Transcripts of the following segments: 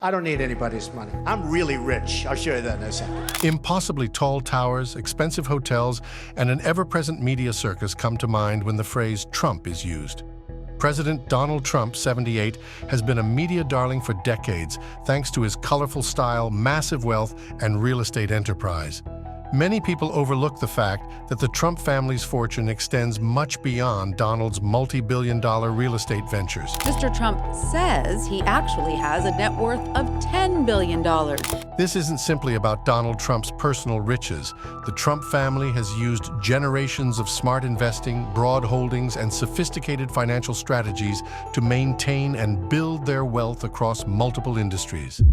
I don't need anybody's money. I'm really rich. I'll show you that in a second. Impossibly tall towers, expensive hotels, and an ever-present media circus come to mind when the phrase Trump is used. President Donald Trump, 78, has been a media darling for decades thanks to his colorful style, massive wealth, and real estate enterprise. Many people overlook the fact that the Trump family's fortune extends much beyond Donald's multi-billion-dollar real estate ventures. Mr. Trump says he actually has a net worth of $10 billion. This isn't simply about Donald Trump's personal riches. The Trump family has used generations of smart investing, broad holdings, and sophisticated financial strategies to maintain and build their wealth across multiple industries.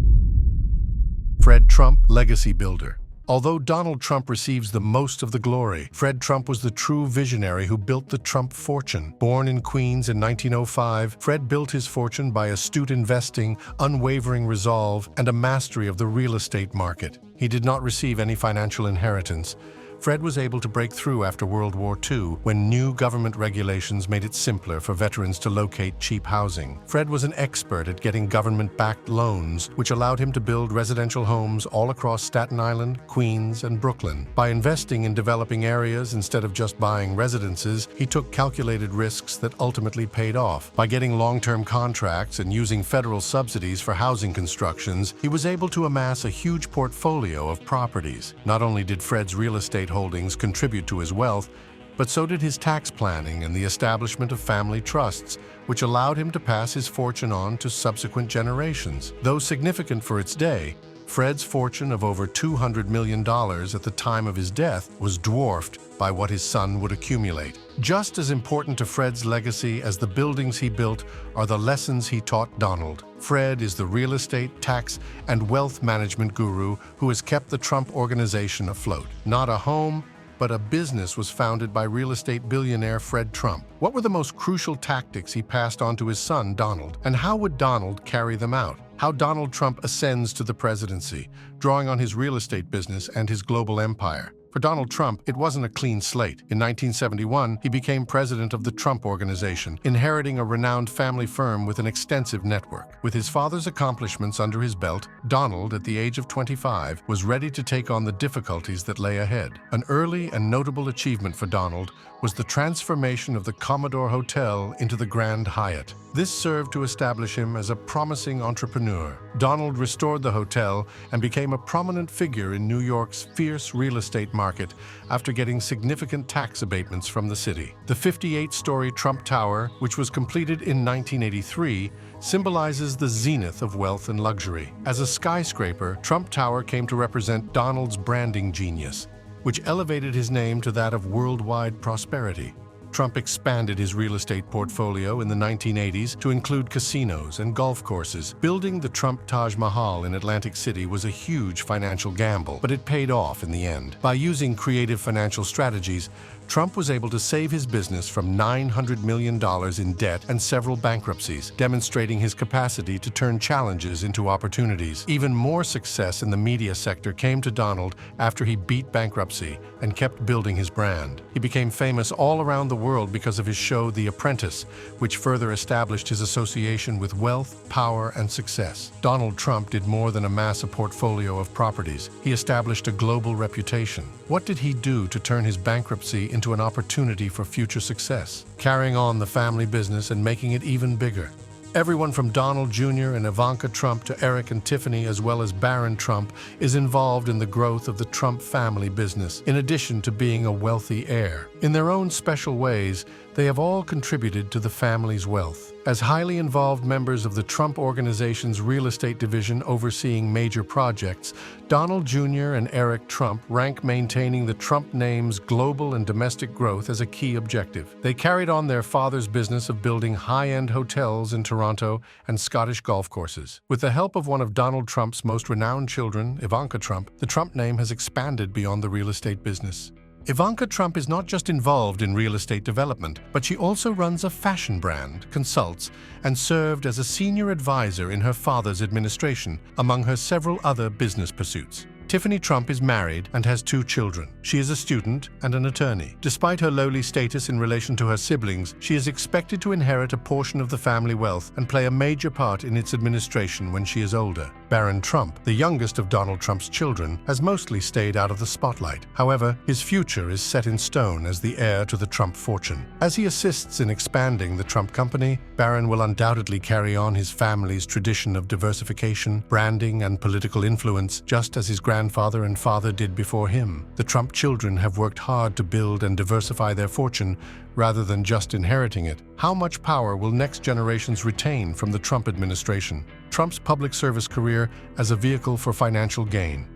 Fred Trump, legacy builder. Although Donald Trump receives the most of the glory, Fred Trump was the true visionary who built the Trump fortune. Born in Queens in 1905, Fred built his fortune by astute investing, unwavering resolve, and a mastery of the real estate market. He did not receive any financial inheritance. Fred was able to break through after World War II when new government regulations made it simpler for veterans to locate cheap housing. Fred was an expert at getting government-backed loans, which allowed him to build residential homes all across Staten Island, Queens, and Brooklyn. By investing in developing areas instead of just buying residences, he took calculated risks that ultimately paid off. By getting long-term contracts and using federal subsidies for housing constructions, he was able to amass a huge portfolio of properties. Not only did Fred's real estate holdings contribute to his wealth, but so did his tax planning and the establishment of family trusts, which allowed him to pass his fortune on to subsequent generations. Though significant for its day, Fred's fortune of over $200 million at the time of his death was dwarfed by what his son would accumulate. Just as important to Fred's legacy as the buildings he built are the lessons he taught Donald. Fred is the real estate, tax, and wealth management guru who has kept the Trump organization afloat. Not a home, but a business was founded by real estate billionaire Fred Trump. What were the most crucial tactics he passed on to his son, Donald? And how would Donald carry them out? How Donald Trump ascends to the presidency, drawing on his real estate business and his global empire. For Donald Trump, it wasn't a clean slate. In 1971, he became president of the Trump Organization, inheriting a renowned family firm with an extensive network. With his father's accomplishments under his belt, Donald, at the age of 25, was ready to take on the difficulties that lay ahead. An early and notable achievement for Donald was the transformation of the Commodore Hotel into the Grand Hyatt. This served to establish him as a promising entrepreneur. Donald restored the hotel and became a prominent figure in New York's fierce real estate market after getting significant tax abatements from the city. The 58-story Trump Tower, which was completed in 1983, symbolizes the zenith of wealth and luxury. As a skyscraper, Trump Tower came to represent Donald's branding genius, which elevated his name to that of worldwide prosperity. Trump expanded his real estate portfolio in the 1980s to include casinos and golf courses. Building the Trump Taj Mahal in Atlantic City was a huge financial gamble, but it paid off in the end. By using creative financial strategies, Trump was able to save his business from $900 million in debt and several bankruptcies, demonstrating his capacity to turn challenges into opportunities. Even more success in the media sector came to Donald after he beat bankruptcy and kept building his brand. He became famous all around the world because of his show The Apprentice, which further established his association with wealth, power, and success. Donald Trump did more than amass a portfolio of properties. He established a global reputation. What did he do to turn his bankruptcy into an opportunity for future success? Carrying on the family business and making it even bigger. Everyone from Donald Jr. and Ivanka Trump to Eric and Tiffany, as well as Barron Trump, is involved in the growth of the Trump family business, in addition to being a wealthy heir. In their own special ways, they have all contributed to the family's wealth. As highly involved members of the Trump Organization's real estate division overseeing major projects, Donald Jr. and Eric Trump rank maintaining the Trump name's global and domestic growth as a key objective. They carried on their father's business of building high-end hotels in Toronto and Scottish golf courses. With the help of one of Donald Trump's most renowned children, Ivanka Trump, the Trump name has expanded beyond the real estate business. Ivanka Trump is not just involved in real estate development, but she also runs a fashion brand, consults, and served as a senior advisor in her father's administration, among her several other business pursuits. Tiffany Trump is married and has 2 children. She is a student and an attorney. Despite her lowly status in relation to her siblings, she is expected to inherit a portion of the family wealth and play a major part in its administration when she is older. Barron Trump, the youngest of Donald Trump's children, has mostly stayed out of the spotlight. However, his future is set in stone as the heir to the Trump fortune. As he assists in expanding the Trump company, Barron will undoubtedly carry on his family's tradition of diversification, branding, and political influence, just as his grandfather and father did before him. The Trump children have worked hard to build and diversify their fortune rather than just inheriting it. How much power will next generations retain from the Trump administration? Trump's public service career as a vehicle for financial gain.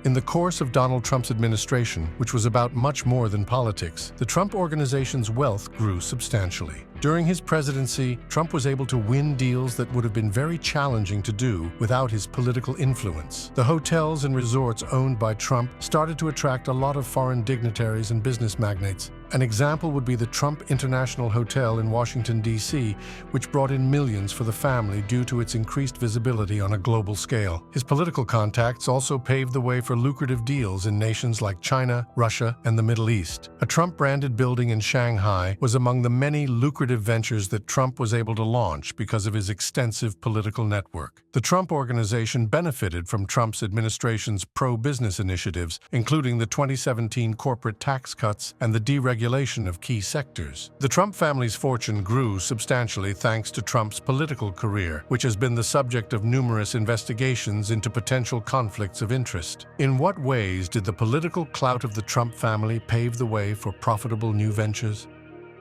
In the course of Donald Trump's administration, which was about much more than politics, the Trump Organization's wealth grew substantially. During his presidency, Trump was able to win deals that would have been very challenging to do without his political influence. The hotels and resorts owned by Trump started to attract a lot of foreign dignitaries and business magnates. An example would be the Trump International Hotel in Washington, D.C., which brought in millions for the family due to its increased visibility on a global scale. His political contacts also paved the way for lucrative deals in nations like China, Russia, and the Middle East. A Trump-branded building in Shanghai was among the many lucrative ventures that Trump was able to launch because of his extensive political network. The Trump Organization benefited from Trump's administration's pro-business initiatives, including the 2017 corporate tax cuts and the deregulation of key sectors. The Trump family's fortune grew substantially thanks to Trump's political career, which has been the subject of numerous investigations into potential conflicts of interest. In what ways did the political clout of the Trump family pave the way for profitable new ventures?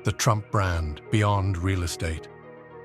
The Trump brand, beyond real estate.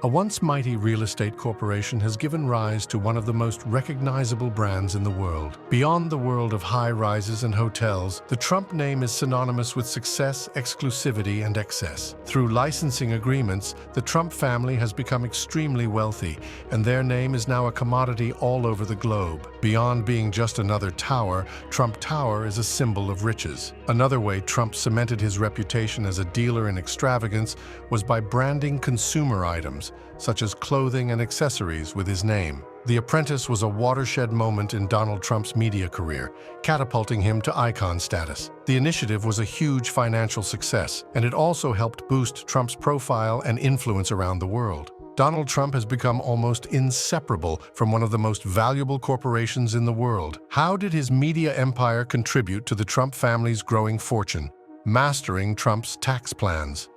A once mighty real estate corporation has given rise to one of the most recognizable brands in the world. Beyond the world of high-rises and hotels, the Trump name is synonymous with success, exclusivity, and excess. Through licensing agreements, the Trump family has become extremely wealthy, and their name is now a commodity all over the globe. Beyond being just another tower, Trump Tower is a symbol of riches. Another way Trump cemented his reputation as a dealer in extravagance was by branding consumer items, such as clothing and accessories, with his name. The Apprentice was a watershed moment in Donald Trump's media career, catapulting him to icon status. The initiative was a huge financial success, and it also helped boost Trump's profile and influence around the world. Donald Trump has become almost inseparable from one of the most valuable corporations in the world. How did his media empire contribute to the Trump family's growing fortune? Mastering Trump's tax plans.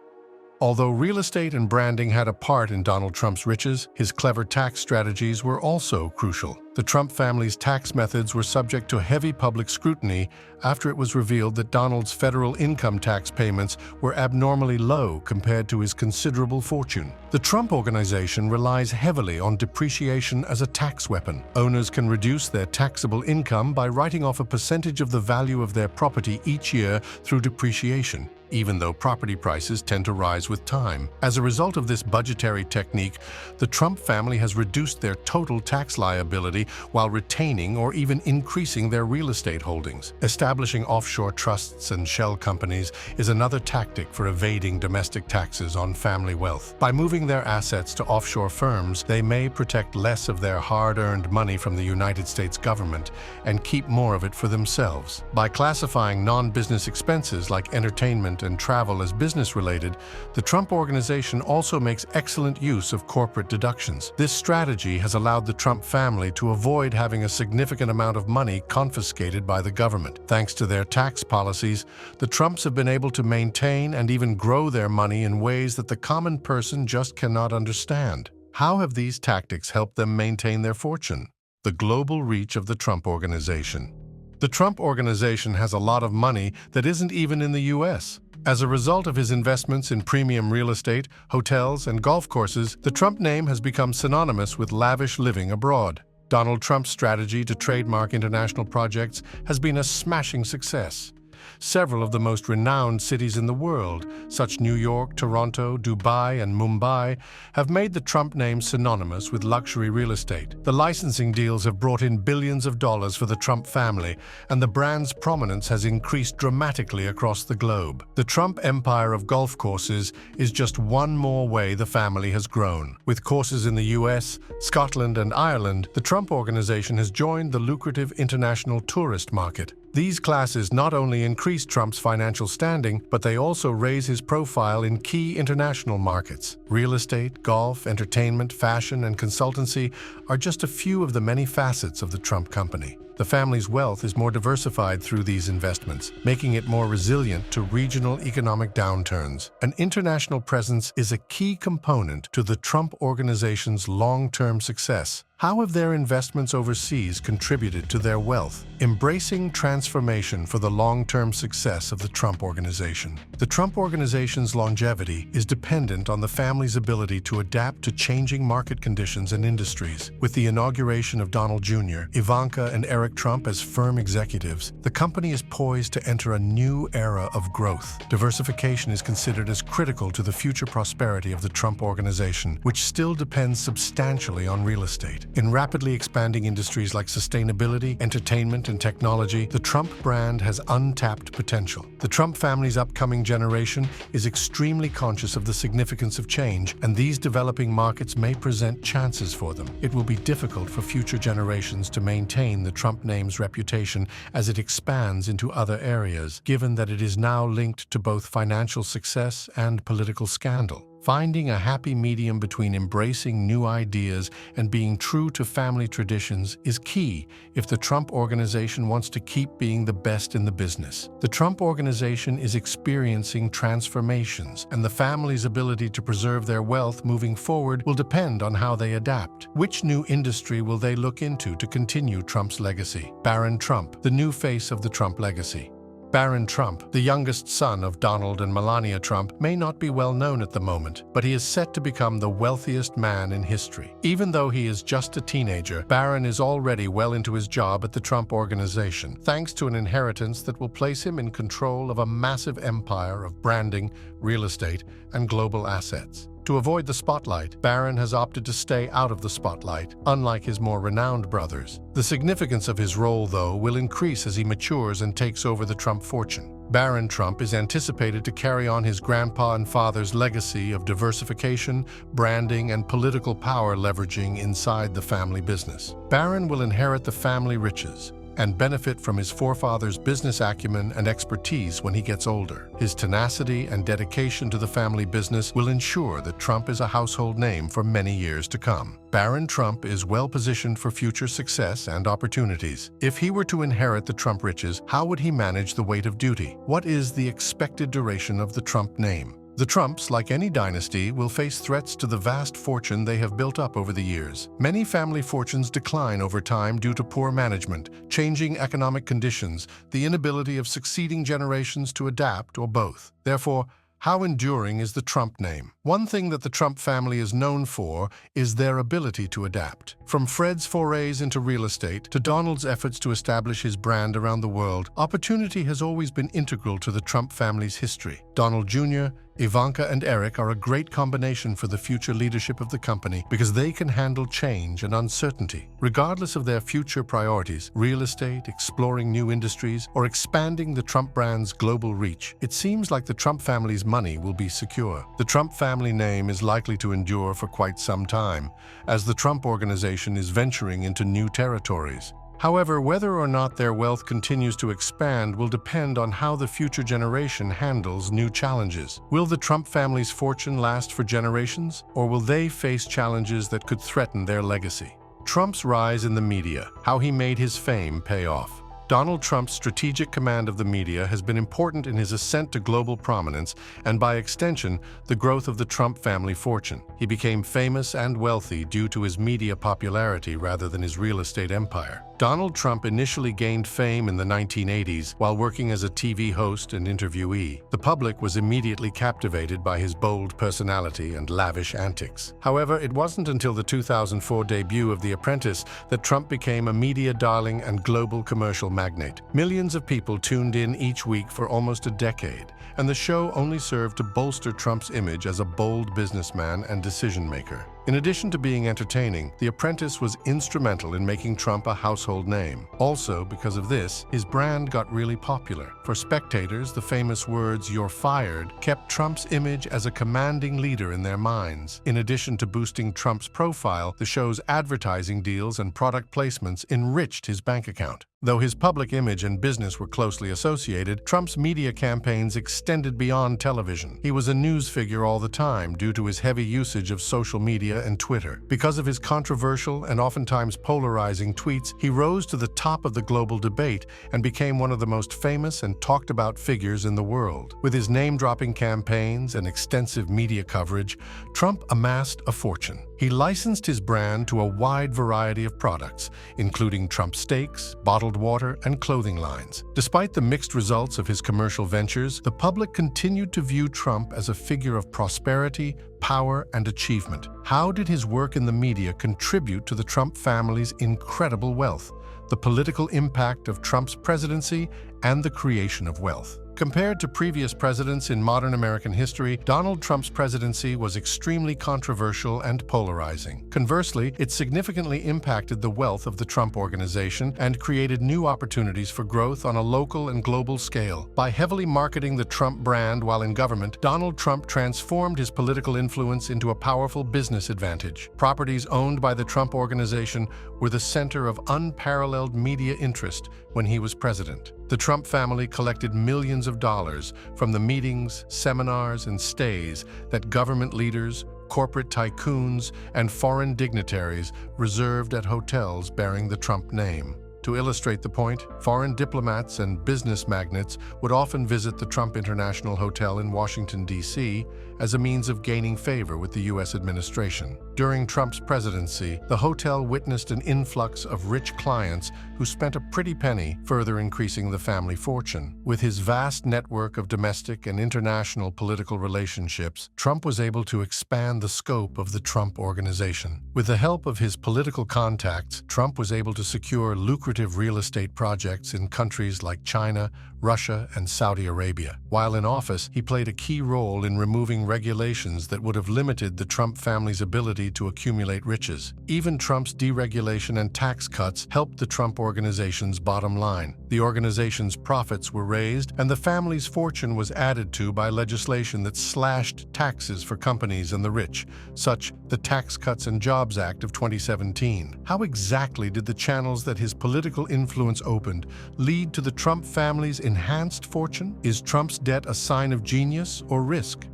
Although real estate and branding had a part in Donald Trump's riches, his clever tax strategies were also crucial. The Trump family's tax methods were subject to heavy public scrutiny after it was revealed that Donald's federal income tax payments were abnormally low compared to his considerable fortune. The Trump Organization relies heavily on depreciation as a tax weapon. Owners can reduce their taxable income by writing off a percentage of the value of their property each year through depreciation, even though property prices tend to rise with time. As a result of this budgetary technique, the Trump family has reduced their total tax liability while retaining or even increasing their real estate holdings. Establishing offshore trusts and shell companies is another tactic for evading domestic taxes on family wealth. By moving their assets to offshore firms, they may protect less of their hard-earned money from the United States government and keep more of it for themselves. By classifying non-business expenses like entertainment and travel as business-related, the Trump Organization also makes excellent use of corporate deductions. This strategy has allowed the Trump family to avoid having a significant amount of money confiscated by the government. Thanks to their tax policies, the Trumps have been able to maintain and even grow their money in ways that the common person just cannot understand. How have these tactics helped them maintain their fortune? The global reach of the Trump Organization. The Trump Organization has a lot of money that isn't even in the U.S. As a result of his investments in premium real estate, hotels, and golf courses, the Trump name has become synonymous with lavish living abroad. Donald Trump's strategy to trademark international projects has been a smashing success. Several of the most renowned cities in the world, such New York, Toronto, Dubai, and Mumbai, have made the Trump name synonymous with luxury real estate. The licensing deals have brought in billions of dollars for the Trump family, and the brand's prominence has increased dramatically across the globe. The Trump empire of golf courses is just one more way the family has grown. With courses in the US, Scotland, and Ireland, the Trump organization has joined the lucrative international tourist market. These classes not only increase Trump's financial standing, but they also raise his profile in key international markets. Real estate, golf, entertainment, fashion, and consultancy are just a few of the many facets of the Trump company. The family's wealth is more diversified through these investments, making it more resilient to regional economic downturns. An international presence is a key component to the Trump organization's long-term success. How have their investments overseas contributed to their wealth? Embracing transformation for the long-term success of the Trump organization. The Trump organization's longevity is dependent on the family's ability to adapt to changing market conditions and industries. With the inauguration of Donald Jr., Ivanka, and Eric Trump as firm executives, the company is poised to enter a new era of growth. Diversification is considered as critical to the future prosperity of the Trump organization, which still depends substantially on real estate. In rapidly expanding industries like sustainability, entertainment, and technology, the Trump brand has untapped potential. The Trump family's upcoming generation is extremely conscious of the significance of change, and these developing markets may present chances for them. It will be difficult for future generations to maintain the Trump name's reputation as it expands into other areas, given that it is now linked to both financial success and political scandal. Finding a happy medium between embracing new ideas and being true to family traditions is key if the Trump organization wants to keep being the best in the business. The Trump organization is experiencing transformations, and the family's ability to preserve their wealth moving forward will depend on how they adapt. Which new industry will they look into to continue Trump's legacy? Barron Trump, the new face of the Trump legacy. Barron Trump, the youngest son of Donald and Melania Trump, may not be well known at the moment, but he is set to become the wealthiest man in history. Even though he is just a teenager, Barron is already well into his job at the Trump organization, thanks to an inheritance that will place him in control of a massive empire of branding, real estate, and global assets. To avoid the spotlight, Barron has opted to stay out of the spotlight, unlike his more renowned brothers. The significance of his role, though, will increase as he matures and takes over the Trump fortune. Barron Trump is anticipated to carry on his grandpa and father's legacy of diversification, branding, and political power leveraging inside the family business. Barron will inherit the family riches and benefit from his forefathers' business acumen and expertise when he gets older. His tenacity and dedication to the family business will ensure that Trump is a household name for many years to come. Barron Trump is well positioned for future success and opportunities. If he were to inherit the Trump riches, how would he manage the weight of duty? What is the expected duration of the Trump name? The Trumps, like any dynasty, will face threats to the vast fortune they have built up over the years. Many family fortunes decline over time due to poor management, changing economic conditions, the inability of succeeding generations to adapt, or both. Therefore, how enduring is the Trump name? One thing that the Trump family is known for is their ability to adapt. From Fred's forays into real estate to Donald's efforts to establish his brand around the world, opportunity has always been integral to the Trump family's history. Donald Jr., Ivanka, and Eric are a great combination for the future leadership of the company because they can handle change and uncertainty. Regardless of their future priorities, real estate, exploring new industries, or expanding the Trump brand's global reach, it seems like the Trump family's money will be secure. The Trump family name is likely to endure for quite some time, as the Trump organization is venturing into new territories. However, whether or not their wealth continues to expand will depend on how the future generation handles new challenges. Will the Trump family's fortune last for generations, or will they face challenges that could threaten their legacy? Trump's rise in the media, how he made his fame pay off. Donald Trump's strategic command of the media has been important in his ascent to global prominence and, by extension, the growth of the Trump family fortune. He became famous and wealthy due to his media popularity rather than his real estate empire. Donald Trump initially gained fame in the 1980s while working as a TV host and interviewee. The public was immediately captivated by his bold personality and lavish antics. However, it wasn't until the 2004 debut of The Apprentice that Trump became a media darling and global commercial magnate. Millions of people tuned in each week for almost a decade, and the show only served to bolster Trump's image as a bold businessman and decision-maker. In addition to being entertaining, The Apprentice was instrumental in making Trump a household name. Also, because of this, his brand got really popular. For spectators, the famous words, "You're fired," kept Trump's image as a commanding leader in their minds. In addition to boosting Trump's profile, the show's advertising deals and product placements enriched his bank account. Though his public image and business were closely associated, Trump's media campaigns extended beyond television. He was a news figure all the time due to his heavy usage of social media and Twitter. Because of his controversial and oftentimes polarizing tweets, he rose to the top of the global debate and became one of the most famous and talked about figures in the world. With his name-dropping campaigns and extensive media coverage, Trump amassed a fortune. He licensed his brand to a wide variety of products, including Trump steaks, bottled water, and clothing lines. Despite the mixed results of his commercial ventures, the public continued to view Trump as a figure of prosperity, power, and achievement. How did his work in the media contribute to the Trump family's incredible wealth, the political impact of Trump's presidency, and the creation of wealth? Compared to previous presidents in modern American history, Donald Trump's presidency was extremely controversial and polarizing. Conversely, it significantly impacted the wealth of the Trump Organization and created new opportunities for growth on a local and global scale. By heavily marketing the Trump brand while in government, Donald Trump transformed his political influence into a powerful business advantage. Properties owned by the Trump Organization were the center of unparalleled media interest when he was president. The Trump family collected millions of dollars from the meetings, seminars, and stays that government leaders, corporate tycoons, and foreign dignitaries reserved at hotels bearing the Trump name. To illustrate the point, foreign diplomats and business magnates would often visit the Trump International Hotel in Washington, D.C., as a means of gaining favor with the U.S. administration. During Trump's presidency, the hotel witnessed an influx of rich clients who spent a pretty penny, further increasing the family fortune. With his vast network of domestic and international political relationships, Trump was able to expand the scope of the Trump Organization. With the help of his political contacts, Trump was able to secure lucrative real estate projects in countries like China, Russia, and Saudi Arabia. While in office, he played a key role in removing regulations that would have limited the Trump family's ability to accumulate riches. Even Trump's deregulation and tax cuts helped the Trump Organization's bottom line. The organization's profits were raised, and the family's fortune was added to by legislation that slashed taxes for companies and the rich, such the Tax Cuts and Jobs Act of 2017. How exactly did the channels that his political influence opened lead to the Trump family's enhanced fortune? Is Trump's debt a sign of genius or risk?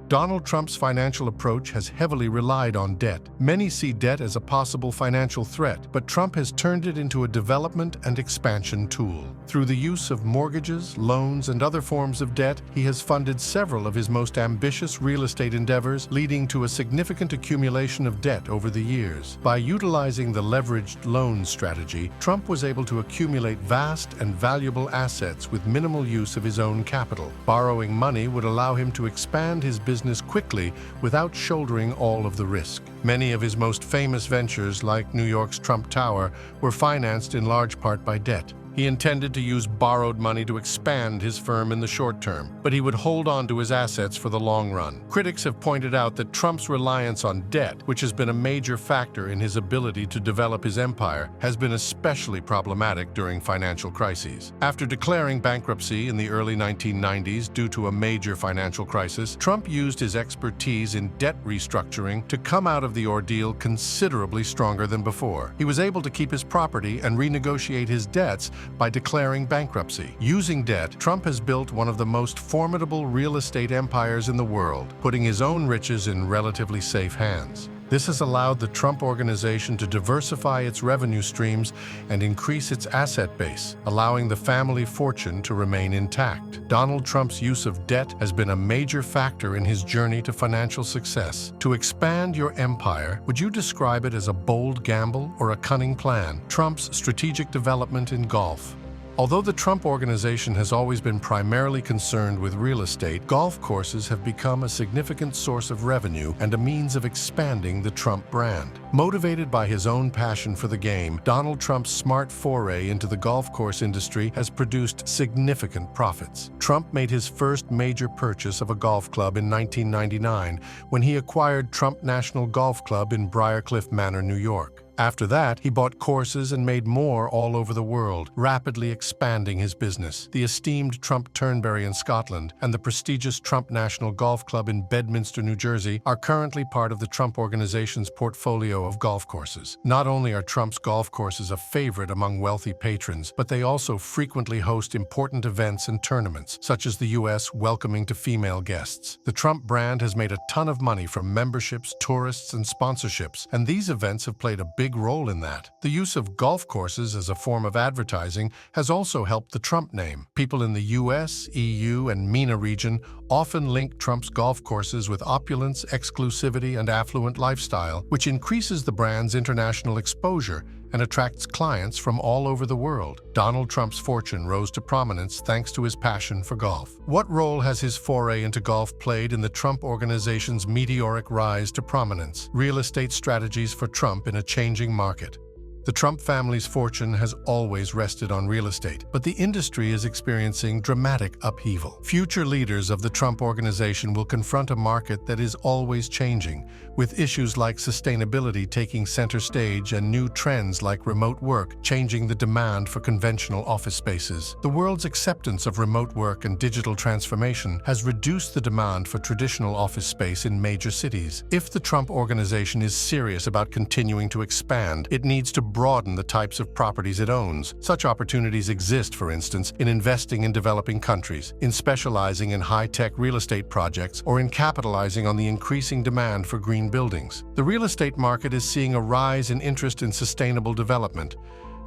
Donald Trump's financial approach has heavily relied on debt. Many see debt as a possible financial threat, but Trump has turned it into a development and expansion tool. Through the use of mortgages, loans, and other forms of debt, he has funded several of his most ambitious real estate endeavors, leading to a significant accumulation of debt over the years. By utilizing the leveraged loan strategy, Trump was able to accumulate vast and valuable assets with minimal use of his own capital. Borrowing money would allow him to expand his business quickly without shouldering all of the risk. Many of his most famous ventures, like New York's Trump Tower, were financed in large part by debt. He intended to use borrowed money to expand his firm in the short term, but he would hold on to his assets for the long run. Critics have pointed out that Trump's reliance on debt, which has been a major factor in his ability to develop his empire, has been especially problematic during financial crises. After declaring bankruptcy in the early 1990s due to a major financial crisis, Trump used his expertise in debt restructuring to come out of the ordeal considerably stronger than before. He was able to keep his property and renegotiate his debts by declaring bankruptcy. Using debt, Trump has built one of the most formidable real estate empires in the world, putting his own riches in relatively safe hands. This has allowed the Trump Organization to diversify its revenue streams and increase its asset base, allowing the family fortune to remain intact. Donald Trump's use of debt has been a major factor in his journey to financial success. To expand your empire, would you describe it as a bold gamble or a cunning plan? Trump's strategic development in golf. Although the Trump Organization has always been primarily concerned with real estate, golf courses have become a significant source of revenue and a means of expanding the Trump brand. Motivated by his own passion for the game, Donald Trump's smart foray into the golf course industry has produced significant profits. Trump made his first major purchase of a golf club in 1999 when he acquired Trump National Golf Club in Briarcliff Manor, New York. After that, he bought courses and made more all over the world, rapidly expanding his business. The esteemed Trump Turnberry in Scotland and the prestigious Trump National Golf Club in Bedminster, New Jersey, are currently part of the Trump Organization's portfolio of golf courses. Not only are Trump's golf courses a favorite among wealthy patrons, but they also frequently host important events and tournaments, such as the U.S. welcoming to female guests. The Trump brand has made a ton of money from memberships, tourists, and sponsorships, and these events have played a big role in that. The use of golf courses as a form of advertising has also helped the Trump name. People in the US, EU, and MENA region often link Trump's golf courses with opulence, exclusivity, and affluent lifestyle, which increases the brand's international exposure and attracts clients from all over the world. Donald Trump's fortune rose to prominence thanks to his passion for golf. What role has his foray into golf played in the Trump Organization's meteoric rise to prominence? Real estate strategies for Trump in a changing market. The Trump family's fortune has always rested on real estate, but the industry is experiencing dramatic upheaval. Future leaders of the Trump Organization will confront a market that is always changing, with issues like sustainability taking center stage and new trends like remote work changing the demand for conventional office spaces. The world's acceptance of remote work and digital transformation has reduced the demand for traditional office space in major cities. If the Trump Organization is serious about continuing to expand, it needs to broaden the types of properties it owns. Such opportunities exist, for instance, in investing in developing countries, in specializing in high-tech real estate projects, or in capitalizing on the increasing demand for green buildings. The real estate market is seeing a rise in interest in sustainable development,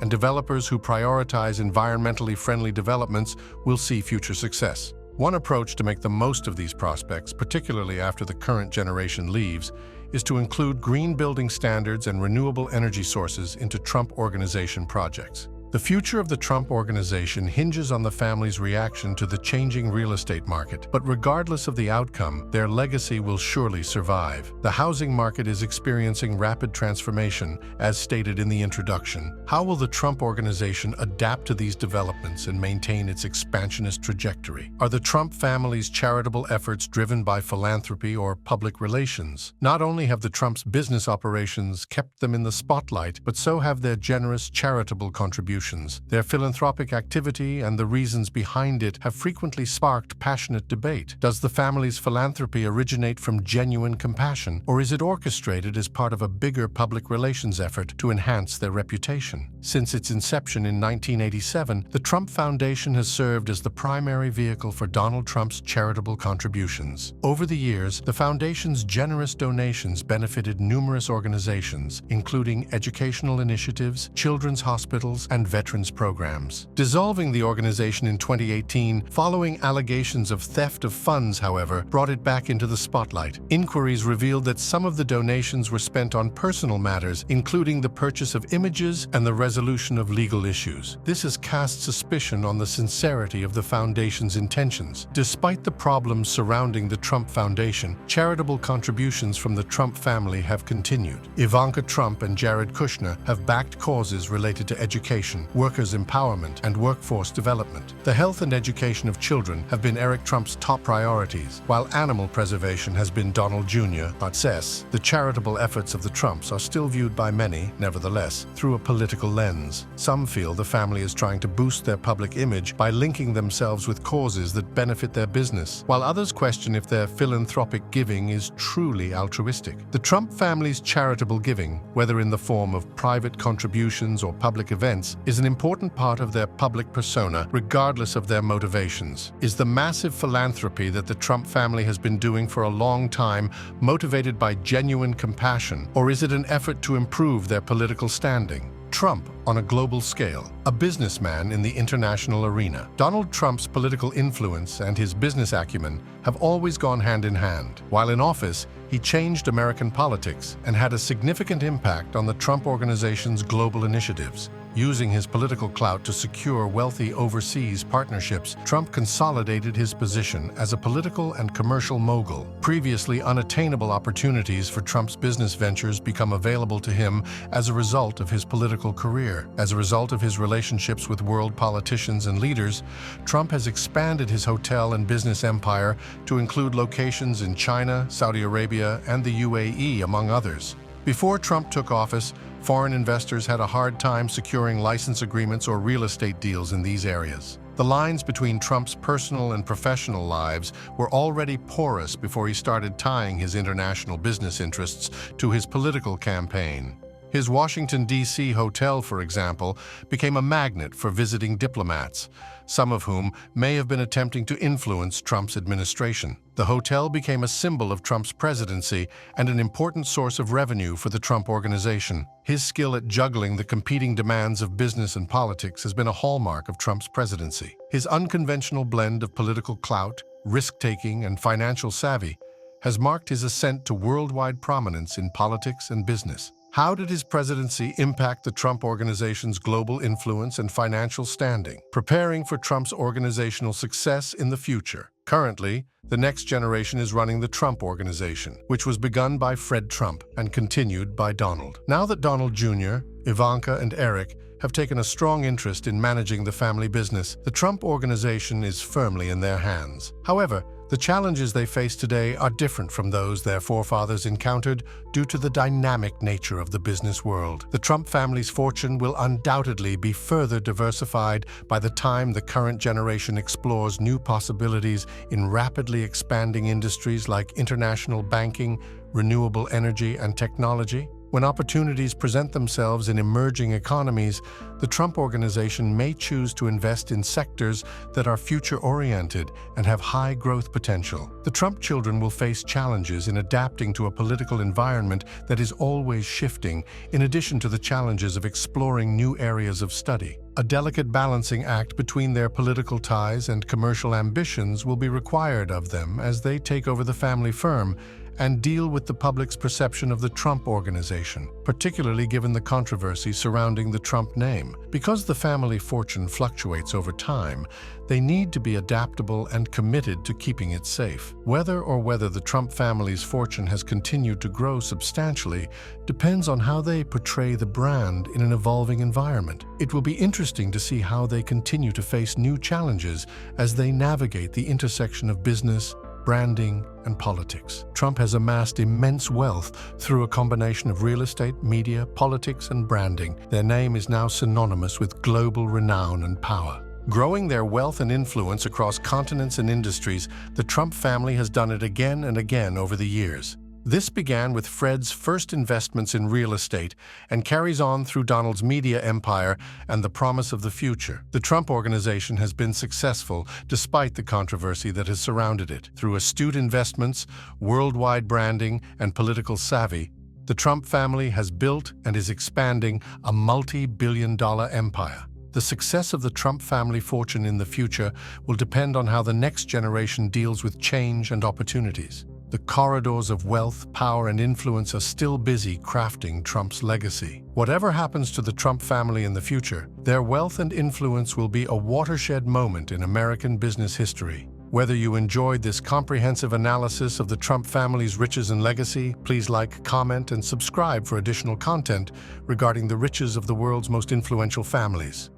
and developers who prioritize environmentally friendly developments will see future success. One approach to make the most of these prospects, particularly after the current generation leaves, is to include green building standards and renewable energy sources into Trump Organization projects. The future of the Trump Organization hinges on the family's reaction to the changing real estate market, but regardless of the outcome, their legacy will surely survive. The housing market is experiencing rapid transformation, as stated in the introduction. How will the Trump Organization adapt to these developments and maintain its expansionist trajectory? Are the Trump family's charitable efforts driven by philanthropy or public relations? Not only have the Trump's business operations kept them in the spotlight, but so have their generous charitable contributions. Their philanthropic activity and the reasons behind it have frequently sparked passionate debate. Does the family's philanthropy originate from genuine compassion, or is it orchestrated as part of a bigger public relations effort to enhance their reputation? Since its inception in 1987, the Trump Foundation has served as the primary vehicle for Donald Trump's charitable contributions. Over the years, the foundation's generous donations benefited numerous organizations, including educational initiatives, children's hospitals, and veterans programs. Dissolving the organization in 2018, following allegations of theft of funds, however, brought it back into the spotlight. Inquiries revealed that some of the donations were spent on personal matters, including the purchase of images and the resolution of legal issues. This has cast suspicion on the sincerity of the foundation's intentions. Despite the problems surrounding the Trump Foundation, charitable contributions from the Trump family have continued. Ivanka Trump and Jared Kushner have backed causes related to education, workers' empowerment, and workforce development. The health and education of children have been Eric Trump's top priorities, while animal preservation has been Donald Jr. The charitable efforts of the Trumps are still viewed by many, nevertheless, through a political lens. Some feel the family is trying to boost their public image by linking themselves with causes that benefit their business, while others question if their philanthropic giving is truly altruistic. The Trump family's charitable giving, whether in the form of private contributions or public events, is an important part of their public persona, regardless of their motivations. Is the massive philanthropy that the Trump family has been doing for a long time motivated by genuine compassion, or is it an effort to improve their political standing? Trump on a global scale, a businessman in the international arena. Donald Trump's political influence and his business acumen have always gone hand in hand. While in office, he changed American politics and had a significant impact on the Trump Organization's global initiatives. Using his political clout to secure wealthy overseas partnerships, Trump consolidated his position as a political and commercial mogul. Previously unattainable opportunities for Trump's business ventures become available to him as a result of his political career. As a result of his relationships with world politicians and leaders, Trump has expanded his hotel and business empire to include locations in China, Saudi Arabia, and the UAE, among others. Before Trump took office, foreign investors had a hard time securing license agreements or real estate deals in these areas. The lines between Trump's personal and professional lives were already porous before he started tying his international business interests to his political campaign. His Washington, D.C. hotel, for example, became a magnet for visiting diplomats, some of whom may have been attempting to influence Trump's administration. The hotel became a symbol of Trump's presidency and an important source of revenue for the Trump Organization. His skill at juggling the competing demands of business and politics has been a hallmark of Trump's presidency. His unconventional blend of political clout, risk-taking, and financial savvy has marked his ascent to worldwide prominence in politics and business. How did his presidency impact the Trump Organization's global influence and financial standing? Preparing for Trump's organizational success in the future. Currently, the next generation is running the Trump Organization, which was begun by Fred Trump and continued by Donald. Now that Donald Jr., Ivanka, and Eric have taken a strong interest in managing the family business, the Trump Organization is firmly in their hands. However, the challenges they face today are different from those their forefathers encountered due to the dynamic nature of the business world. The Trump family's fortune will undoubtedly be further diversified by the time the current generation explores new possibilities in rapidly expanding industries like international banking, renewable energy, and technology. When opportunities present themselves in emerging economies, the Trump Organization may choose to invest in sectors that are future-oriented and have high growth potential. The Trump children will face challenges in adapting to a political environment that is always shifting, in addition to the challenges of exploring new areas of study. A delicate balancing act between their political ties and commercial ambitions will be required of them as they take over the family firm and deal with the public's perception of the Trump Organization, particularly given the controversy surrounding the Trump name. Because the family fortune fluctuates over time, they need to be adaptable and committed to keeping it safe. Whether the Trump family's fortune has continued to grow substantially depends on how they portray the brand in an evolving environment. It will be interesting to see how they continue to face new challenges as they navigate the intersection of business, branding, and politics. Trump has amassed immense wealth through a combination of real estate, media, politics, and branding. Their name is now synonymous with global renown and power. Growing their wealth and influence across continents and industries, the Trump family has done it again and again over the years. This began with Fred's first investments in real estate and carries on through Donald's media empire and the promise of the future. The Trump Organization has been successful despite the controversy that has surrounded it. Through astute investments, worldwide branding, and political savvy, the Trump family has built and is expanding a multi-billion-dollar empire. The success of the Trump family fortune in the future will depend on how the next generation deals with change and opportunities. The corridors of wealth, power, and influence are still busy crafting Trump's legacy. Whatever happens to the Trump family in the future, their wealth and influence will be a watershed moment in American business history. Whether you enjoyed this comprehensive analysis of the Trump family's riches and legacy, please like, comment, and subscribe for additional content regarding the riches of the world's most influential families.